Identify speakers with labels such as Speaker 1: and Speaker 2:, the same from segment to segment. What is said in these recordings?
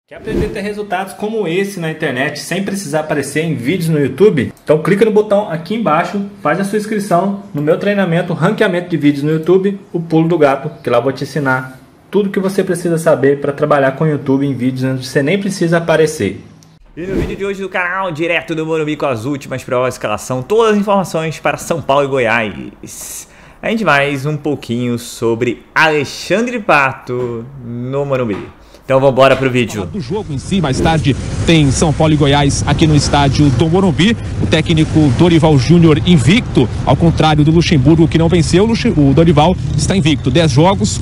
Speaker 1: Quer aprender a ter resultados como esse na internet sem precisar aparecer em vídeos no YouTube? Então clica no botão aqui embaixo, faz a sua inscrição no meu treinamento Ranqueamento de Vídeos no YouTube, o Pulo do Gato, que lá eu vou te ensinar tudo que você precisa saber para trabalhar com o YouTube em vídeos onde você nem precisa aparecer.
Speaker 2: E no vídeo de hoje do canal, direto do Morumbi com as últimas provas de escalação, todas as informações para São Paulo e Goiás. A gente mais um pouquinho sobre Alexandre Pato no Morumbi. Então vamos embora pro vídeo.
Speaker 3: Do jogo em si, mais tarde tem São Paulo e Goiás aqui no estádio do Morumbi. O técnico Dorival Júnior invicto, ao contrário do Luxemburgo que não venceu. O Dorival está invicto, 10 jogos,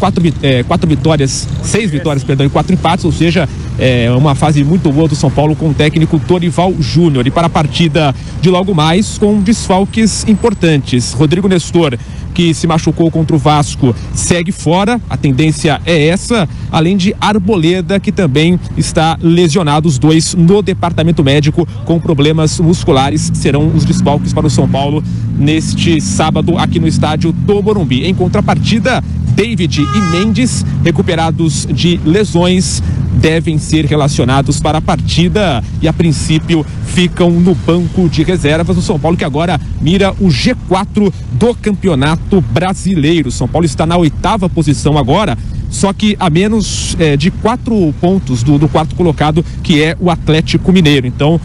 Speaker 3: 6 vitórias, perdão, e 4 empates, ou seja, é uma fase muito boa do São Paulo com o técnico Dorival Júnior. E para a partida de logo mais, com desfalques importantes. Rodrigo Nestor, que se machucou contra o Vasco, segue fora, a tendência é essa, além de Arboleda, que também está lesionado, os dois no departamento médico com problemas musculares, serão os desfalques para o São Paulo neste sábado aqui no estádio do Morumbi. Em contrapartida, David e Mendes, recuperados de lesões, devem ser relacionados para a partida e a princípio ficam no banco de reservas do São Paulo, que agora mira o G4 do Campeonato Brasileiro. São Paulo está na 8ª posição agora, só que a menos de 4 pontos do quarto colocado, que é o Atlético Mineiro. Então,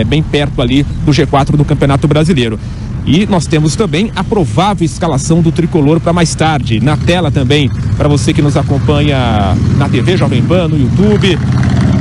Speaker 3: bem perto ali do G4 do Campeonato Brasileiro. E nós temos também a provável escalação do Tricolor para mais tarde. Na tela também, para você que nos acompanha na TV Jovem Pan, no YouTube,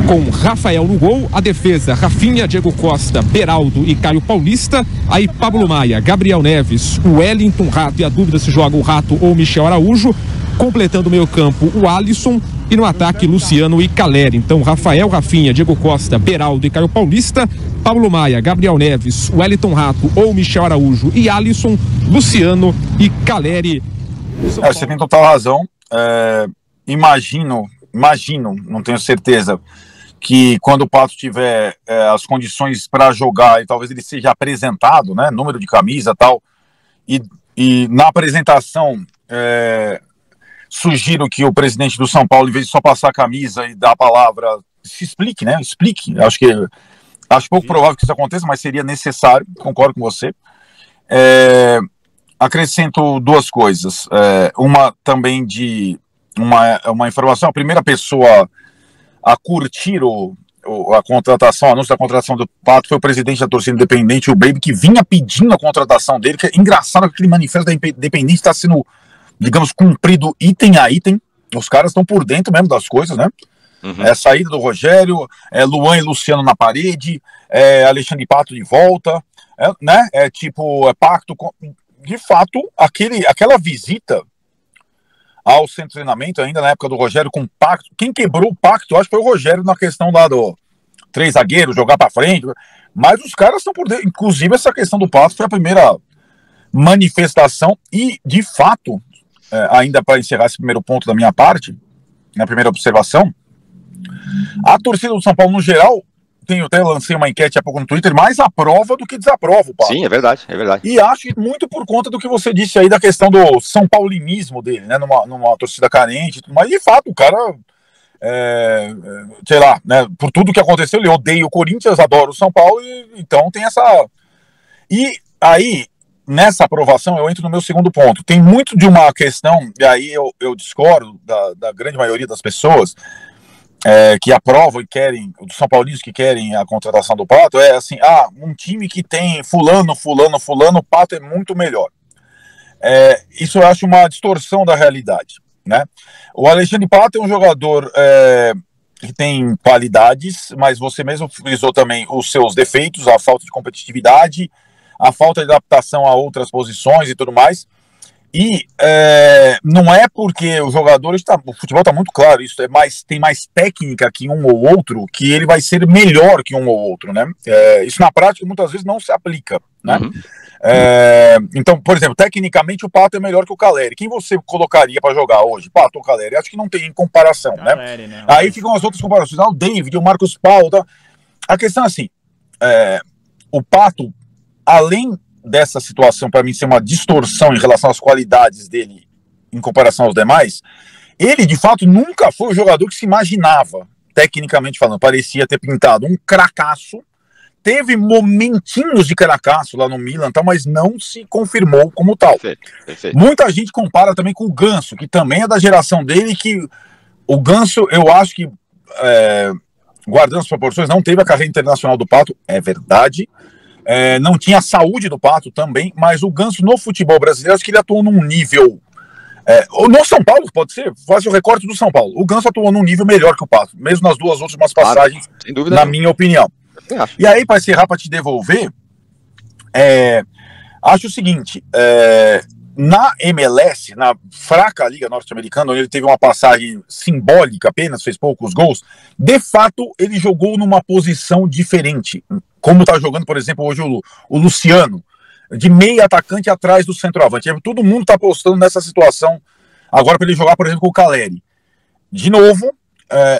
Speaker 3: com Rafael no gol, a defesa, Rafinha, Diego Costa, Beraldo e Caio Paulista. Aí Pablo Maia, Gabriel Neves, o Wellington, Rato, e a dúvida se joga o Rato ou o Michel Araújo. Completando o meio campo, o Alisson. E no ataque, Luciano e Caleri. Então, Rafael, Rafinha, Diego Costa, Beraldo e Caio Paulista, Pablo Maia, Gabriel Neves, Wellington Rato ou Michel Araújo e Alisson, Luciano e Caleri.
Speaker 4: Você tem total razão. Imagino, não tenho certeza, que quando o Pato tiver as condições para jogar, e talvez ele seja apresentado, né, número de camisa e tal, e na apresentação... sugiro que o presidente do São Paulo, em vez de só passar a camisa e dar a palavra, se explique, né? Explique. Acho pouco provável que isso aconteça, mas seria necessário, concordo com você. Acrescento duas coisas. Uma também de uma informação. A primeira pessoa a curtir a contratação, o anúncio da contratação do Pato foi o presidente da torcida independente, o Baby, que vinha pedindo a contratação dele, que é engraçado que aquele manifesto da Independente está sendo, digamos, cumprido item a item. Os caras estão por dentro mesmo das coisas, né? Uhum. Saída do Rogério, Luan e Luciano na parede, Alexandre Pato de volta, né? Pacto com... De fato, aquela visita ao centro de treinamento, ainda na época do Rogério, com pacto, quem quebrou o pacto, eu acho que foi o Rogério na questão lá do 3 zagueiros, jogar pra frente, mas os caras estão por dentro. Inclusive, essa questão do Pato foi a primeira manifestação e, de fato, ainda para encerrar esse primeiro ponto da minha parte, na primeira observação, a torcida do São Paulo, no geral, até lancei uma enquete há pouco no Twitter, mais aprova do que desaprova o Pato.
Speaker 5: Sim, é verdade, é verdade.
Speaker 4: E acho que muito por conta do que você disse aí da questão do São Paulinismo dele, né, numa torcida carente, mas de fato o cara, sei lá, né, por tudo que aconteceu, ele odeia o Corinthians, adora o São Paulo, e então tem essa... E aí... Nessa aprovação, eu entro no meu segundo ponto. Tem muito de uma questão, e aí eu discordo da grande maioria das pessoas que aprovam e querem, dos São Paulinos que querem a contratação do Pato, assim, um time que tem fulano, o Pato é muito melhor. Isso eu acho uma distorção da realidade, né? O Alexandre Pato é um jogador que tem qualidades, mas você mesmo frisou também os seus defeitos, a falta de competitividade, a falta de adaptação a outras posições e tudo mais, e não é porque o jogador o futebol está muito claro, isso tem mais técnica que um ou outro, que ele vai ser melhor que um ou outro, né? Isso na prática muitas vezes não se aplica, né? Uhum. Então, por exemplo, tecnicamente o Pato é melhor que o Caleri. Quem você colocaria para jogar hoje? Pato ou Caleri? Acho que não tem comparação, Caleri, né? Aí ficam as outras comparações, o David, o Marcos Paulo, tá? A questão é assim, o Pato, além dessa situação, para mim, ser uma distorção em relação às qualidades dele em comparação aos demais, ele, de fato, nunca foi o jogador que se imaginava tecnicamente falando, parecia ter pintado um cracaço. Teve momentinhos de cracaço lá no Milan, tá, mas não se confirmou como tal.
Speaker 5: Perfeito.
Speaker 4: Muita gente compara também com o Ganso, que também é da geração dele, que o Ganso, eu acho que, guardando as proporções, não teve a carreira internacional do Pato, é verdade. Não tinha a saúde do Pato também, mas o Ganso no futebol brasileiro, acho que ele atuou num nível... no São Paulo, pode ser, faz o recorte do São Paulo. O Ganso atuou num nível melhor que o Pato, mesmo nas duas últimas passagens, claro, sem dúvida, na minha opinião. E aí, para encerrar, para te devolver, acho o seguinte, na MLS, na fraca Liga Norte-Americana, onde ele teve uma passagem simbólica apenas, fez poucos gols, de fato, ele jogou numa posição diferente, como está jogando, por exemplo, hoje o Luciano, de meio atacante atrás do centroavante. Todo mundo está apostando nessa situação agora para ele jogar, por exemplo, com o Caleri. De novo,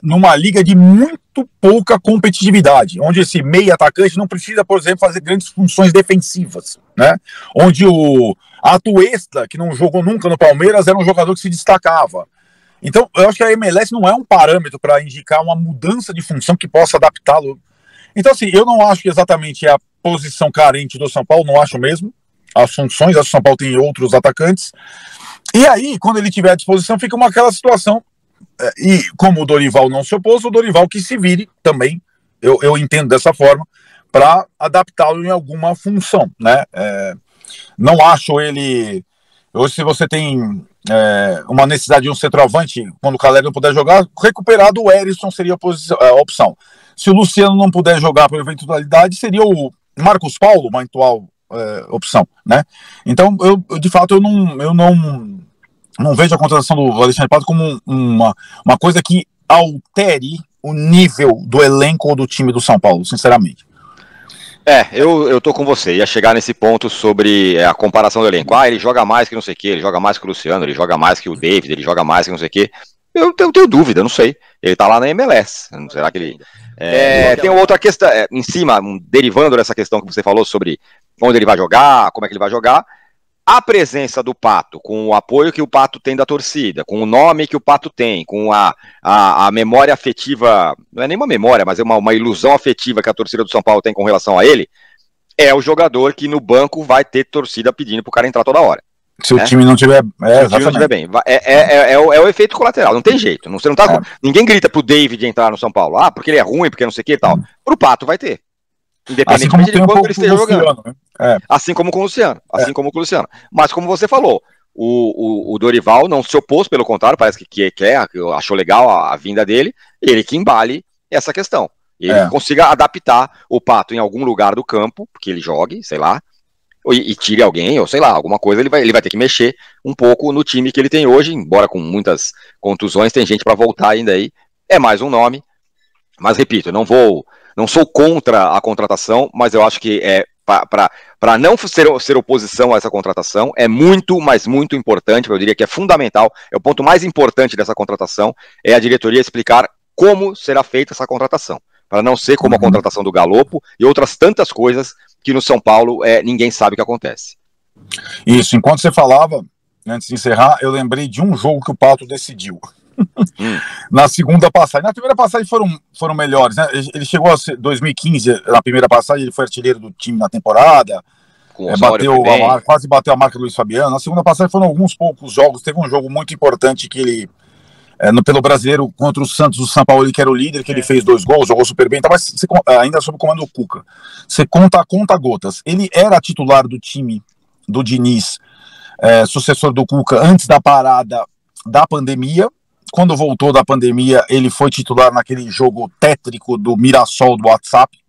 Speaker 4: numa liga de muito pouca competitividade, onde esse meio atacante não precisa, por exemplo, fazer grandes funções defensivas, né? Onde o Atuesta, que não jogou nunca no Palmeiras, era um jogador que se destacava. Então, eu acho que a MLS não é um parâmetro para indicar uma mudança de função que possa adaptá-lo. Então, assim, eu não acho que exatamente é a posição carente do São Paulo, não acho mesmo. As funções, acho que o São Paulo tem outros atacantes. E aí, quando ele tiver à disposição, fica aquela situação. E como o Dorival não se opôs, o Dorival que se vire também, eu entendo dessa forma, para adaptá-lo em alguma função, né? Não acho ele... Hoje, se você tem uma necessidade de um centroavante, quando o Caleri não puder jogar, recuperado o Erisson seria a opção. Se o Luciano não puder jogar por eventualidade, seria o Marcos Paulo uma eventual opção, né? Então, eu de fato, eu não vejo a contratação do Alexandre Pato como uma coisa que altere o nível do elenco ou do time do São Paulo, sinceramente.
Speaker 5: Eu tô com você, ia chegar nesse ponto sobre a comparação do elenco. Ele joga mais que não sei o que, ele joga mais que o Luciano, ele joga mais que o David, ele joga mais que não sei o que. Eu tenho dúvida, não sei. Ele tá lá na MLS, será que ele... tem outra questão, em cima, derivando dessa questão que você falou sobre onde ele vai jogar, como é que ele vai jogar, a presença do Pato, com o apoio que o Pato tem da torcida, com o nome que o Pato tem, com a memória afetiva, não é nem uma memória, mas é uma ilusão afetiva que a torcida do São Paulo tem com relação a ele, é o jogador que no banco vai ter torcida pedindo pro cara entrar toda hora.
Speaker 4: Se o time não tiver...
Speaker 5: se o time não tiver bem. É o efeito colateral, não tem jeito. Você não tá, ninguém grita pro David entrar no São Paulo, porque ele é ruim, porque não sei o que e tal. Pro Pato vai ter. Independentemente de quanto ele esteja jogando. Né? Assim como com o Luciano. Mas como você falou, o Dorival não se opôs, pelo contrário, parece que achou legal a vinda dele, ele que embale essa questão. Ele consiga adaptar o Pato em algum lugar do campo, que ele jogue, sei lá, e tire alguém, ou sei lá, alguma coisa, ele vai ter que mexer um pouco no time que ele tem hoje, embora com muitas contusões, tem gente para voltar ainda aí, é mais um nome, mas repito, não sou contra a contratação, mas eu acho que para não ser oposição a essa contratação, é muito, mas muito importante, eu diria que é fundamental, é o ponto mais importante dessa contratação, é a diretoria explicar como será feita essa contratação, para não ser como a contratação do Galopo e outras tantas coisas que no São Paulo ninguém sabe o que acontece.
Speaker 4: Isso, enquanto você falava, antes de encerrar, eu lembrei de um jogo que o Pato decidiu. Na segunda passagem, na primeira passagem foram melhores, né? Ele chegou a ser 2015, na primeira passagem ele foi artilheiro do time na temporada, quase bateu a marca do Luiz Fabiano. Na segunda passagem foram alguns poucos jogos, teve um jogo muito importante que ele pelo Brasileiro contra o Santos, o São Paulo, que era o líder, que ele fez 2 gols, jogou super bem, mas ainda sob o comando do Cuca. Você conta gotas. Ele era titular do time do Diniz, sucessor do Cuca, antes da parada da pandemia. Quando voltou da pandemia, ele foi titular naquele jogo tétrico do Mirassol do WhatsApp.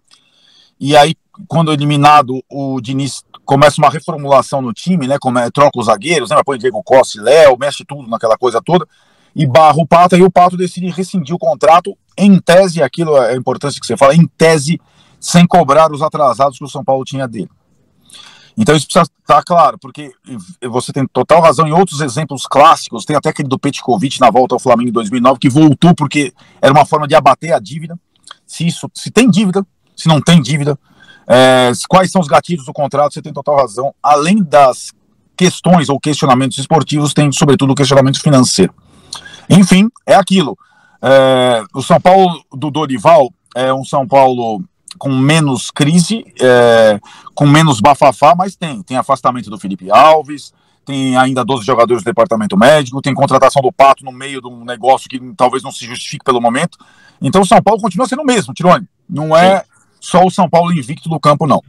Speaker 4: E aí, quando eliminado, o Diniz começa uma reformulação no time, né? Troca os zagueiros, né? Põe Diego Costa e Léo, mexe tudo naquela coisa toda, e barra o Pato, e o Pato decide rescindir o contrato, em tese, aquilo é a importância que você fala, em tese, sem cobrar os atrasados que o São Paulo tinha dele. Então isso precisa estar claro, porque você tem total razão em outros exemplos clássicos, tem até aquele do Petkovic na volta ao Flamengo em 2009, que voltou porque era uma forma de abater a dívida, se tem dívida, se não tem dívida, quais são os gatilhos do contrato, você tem total razão, além das questões ou questionamentos esportivos, tem sobretudo o questionamento financeiro. Enfim, é aquilo, O São Paulo do Dorival é um São Paulo com menos crise, com menos bafafá, mas tem afastamento do Felipe Alves, tem ainda 12 jogadores do departamento médico, tem contratação do Pato no meio de um negócio que talvez não se justifique pelo momento. Então o São Paulo continua sendo o mesmo, Tirone. Não é só o São Paulo invicto do campo, não.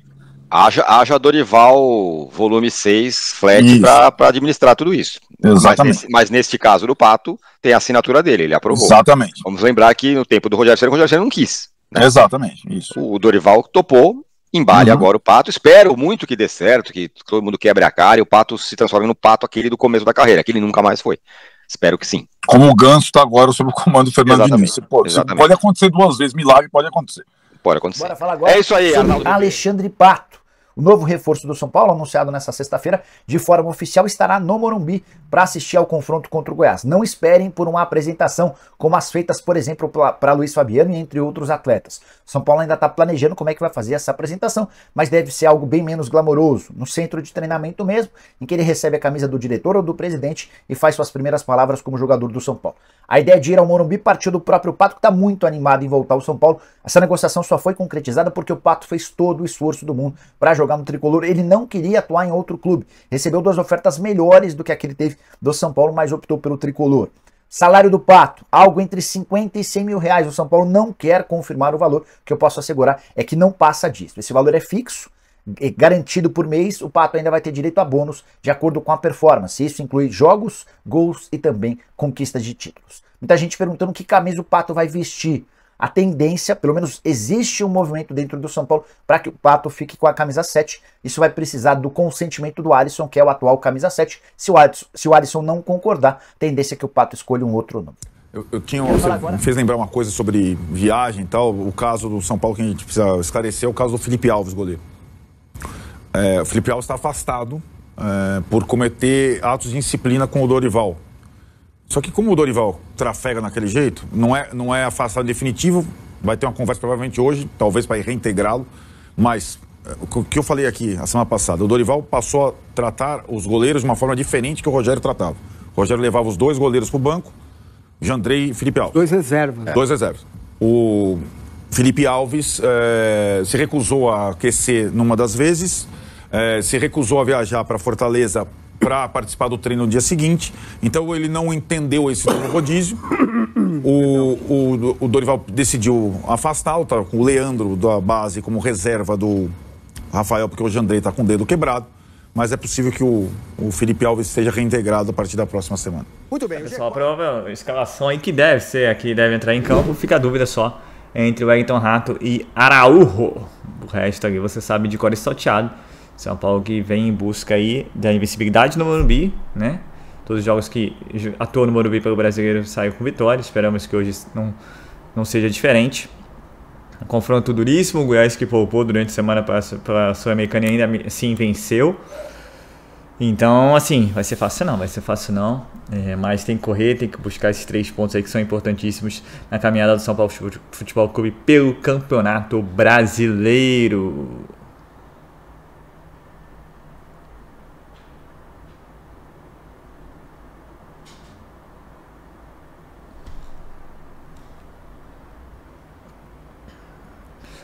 Speaker 5: Haja Dorival volume 6, flat, para administrar tudo isso.
Speaker 4: Exatamente.
Speaker 5: Mas neste caso do Pato, tem a assinatura dele, ele aprovou.
Speaker 4: Exatamente.
Speaker 5: Vamos lembrar que no tempo do Rogério Ceni não quis. Né?
Speaker 4: Exatamente, isso.
Speaker 5: O Dorival topou, embale agora o Pato. Espero muito que dê certo, que todo mundo quebre a cara e o Pato se transforme no Pato aquele do começo da carreira, que ele nunca mais foi. Espero que sim.
Speaker 4: Como o Ganso está agora sob o comando do Fernando Diniz. Pode acontecer 2 vezes, milagre pode acontecer.
Speaker 5: Pode acontecer.
Speaker 6: Bora falar agora
Speaker 5: é isso aí, Arnaldo.
Speaker 6: Alexandre Pato. O novo reforço do São Paulo, anunciado nesta sexta-feira de forma oficial, estará no Morumbi para assistir ao confronto contra o Goiás. Não esperem por uma apresentação como as feitas, por exemplo, para Luiz Fabiano e entre outros atletas. São Paulo ainda está planejando como é que vai fazer essa apresentação, mas deve ser algo bem menos glamouroso, no centro de treinamento mesmo, em que ele recebe a camisa do diretor ou do presidente e faz suas primeiras palavras como jogador do São Paulo. A ideia de ir ao Morumbi partiu do próprio Pato, que está muito animado em voltar ao São Paulo. Essa negociação só foi concretizada porque o Pato fez todo o esforço do mundo para jogar no tricolor. Ele não queria atuar em outro clube. Recebeu 2 ofertas melhores do que a que ele teve do São Paulo, mas optou pelo tricolor. Salário do Pato, algo entre 50 e 100 mil reais. O São Paulo não quer confirmar o valor, o que eu posso assegurar é que não passa disso. Esse valor é fixo, garantido por mês. O Pato ainda vai ter direito a bônus de acordo com a performance. Isso inclui jogos, gols e também conquistas de títulos. Muita gente perguntando que camisa o Pato vai vestir. A tendência, pelo menos existe um movimento dentro do São Paulo para que o Pato fique com a camisa 7. Isso vai precisar do consentimento do Alisson, que é o atual camisa 7. Se o Alisson não concordar, a tendência é que o Pato escolha um outro nome.
Speaker 4: Você me fez lembrar uma coisa sobre viagem e tal. O caso do São Paulo que a gente precisa esclarecer é o caso do Felipe Alves, goleiro. O Felipe Alves está afastado por cometer atos de indisciplina com o Dorival. Só que como o Dorival trafega naquele jeito, não é afastado definitivo, vai ter uma conversa provavelmente hoje, talvez para reintegrá-lo, mas o que eu falei aqui a semana passada, o Dorival passou a tratar os goleiros de uma forma diferente que o Rogério tratava. O Rogério levava os 2 goleiros para o banco, Jandrei e Felipe Alves.
Speaker 7: 2 reservas.
Speaker 4: 2 reservas. O Felipe Alves se recusou a aquecer numa das vezes, se recusou a viajar para Fortaleza para participar do treino no dia seguinte. Então ele não entendeu esse novo rodízio. O Dorival decidiu afastá-lo, tá com o Leandro da base como reserva do Rafael, porque o Jandrei está com o dedo quebrado. Mas é possível que o Felipe Alves seja reintegrado a partir da próxima semana.
Speaker 7: Muito bem.
Speaker 2: Pessoal, a provável escalação aí que deve ser, aqui deve entrar em campo, fica a dúvida só entre o Wellington Rato e Araújo. O resto aqui você sabe de cor e salteado. São Paulo que vem em busca aí da invencibilidade no Morumbi, né? Todos os jogos que atuam no Morumbi pelo brasileiro saem com vitória. Esperamos que hoje não seja diferente. Um confronto duríssimo. O Goiás que poupou durante a semana para a Sul-Americana e ainda assim venceu. Então, assim, vai ser fácil não. Mas tem que correr, tem que buscar esses 3 pontos aí que são importantíssimos na caminhada do São Paulo Futebol Clube pelo Campeonato Brasileiro.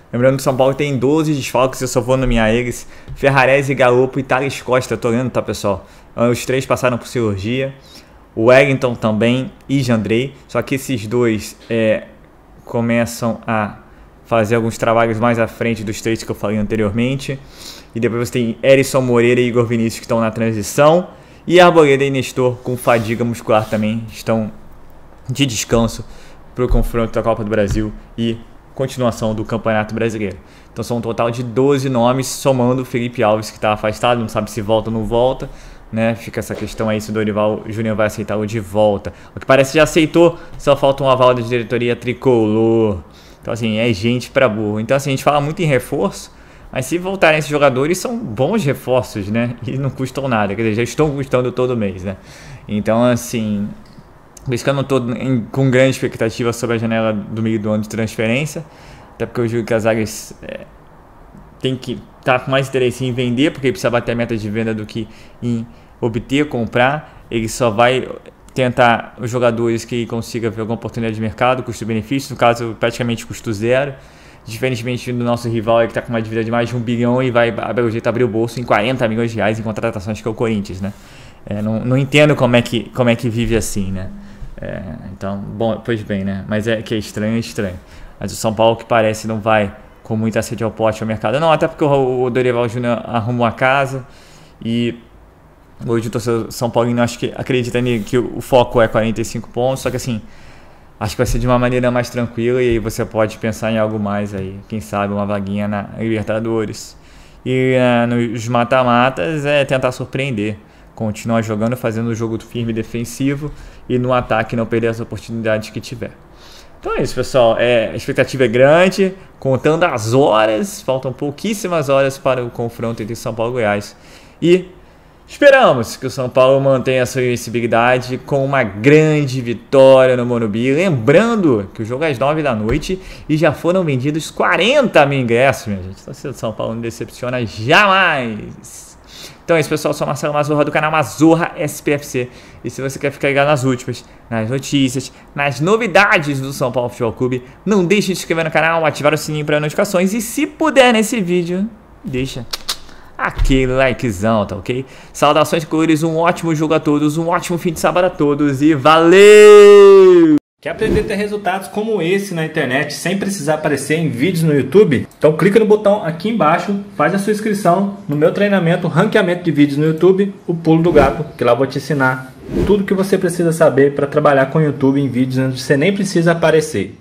Speaker 2: Lembrando que o São Paulo tem 12 desfalques, eu só vou nomear eles: Ferrarese, Galopo e Thales Costa. Tô olhando, tá, pessoal? Os 3 passaram por cirurgia. O Wellington também e Jandrei. Só que esses 2 começam a fazer alguns trabalhos mais à frente dos 3 que eu falei anteriormente. E depois você tem Erisson Moreira e Igor Vinícius que estão na transição. E Arboleda e Nestor com fadiga muscular também estão de descanso para o confronto da Copa do Brasil e continuação do Campeonato Brasileiro. Então são um total de 12 nomes, somando o Felipe Alves, que está afastado, não sabe se volta ou não volta, né? Fica essa questão aí se o Dorival Júnior vai aceitá-lo de volta. O que parece que já aceitou, só falta um aval da diretoria tricolor. Então assim, é gente pra burro. Então assim, a gente fala muito em reforço, mas se voltarem esses jogadores, são bons reforços, né? E não custam nada, quer dizer, já estão custando todo mês, né? Então assim, por isso que eu não estou com grande expectativa sobre a janela do meio do ano de transferência, até porque o Júlio Casares tem que estar com mais interesse em vender, porque ele precisa bater a meta de venda do que em obter, comprar. Ele só vai tentar os jogadores que consigam ver alguma oportunidade de mercado, custo-benefício, no caso praticamente custo zero, diferentemente do nosso rival que está com uma dívida de mais de 1 bilhão e vai pelo jeito abrir o bolso em 40 milhões de reais em contratações, que é o Corinthians, né? Não entendo como é que vive assim, né? Então, bom, pois bem, né? Mas que é estranho, Mas o São Paulo, que parece, não vai com muita sede ao pote ao mercado. Não, até porque o Dorival Júnior arrumou a casa e hoje o torcedor São Paulino acho que acredita que o foco é 45 pontos, só que assim, acho que vai ser de uma maneira mais tranquila e aí você pode pensar em algo mais aí, quem sabe uma vaguinha na Libertadores. E nos mata-matas tentar surpreender, continuar jogando, fazendo o jogo firme e defensivo e no ataque não perder as oportunidades que tiver. Então é isso, pessoal. A expectativa é grande, contando as horas, faltam pouquíssimas horas para o confronto entre São Paulo e Goiás. E esperamos que o São Paulo mantenha a sua invencibilidade com uma grande vitória no Morumbi. Lembrando que o jogo é às 9 da noite e já foram vendidos 40 mil ingressos, minha gente. Então, o São Paulo não decepciona jamais. Então é isso, pessoal. Eu sou Marcelo Mazorra do canal Mazorra SPFC. E se você quer ficar ligado nas últimas, nas notícias, nas novidades do São Paulo Futebol Clube, não deixe de se inscrever no canal, ativar o sininho para notificações. E se puder nesse vídeo, deixa aquele likezão, tá ok? Saudações colores, um ótimo jogo a todos, um ótimo fim de sábado a todos e valeu!
Speaker 1: Quer aprender a ter resultados como esse na internet sem precisar aparecer em vídeos no YouTube? Então clica no botão aqui embaixo, faz a sua inscrição no meu treinamento Ranqueamento de Vídeos no YouTube, o Pulo do Gato, que lá eu vou te ensinar tudo que você precisa saber para trabalhar com o YouTube em vídeos onde você nem precisa aparecer.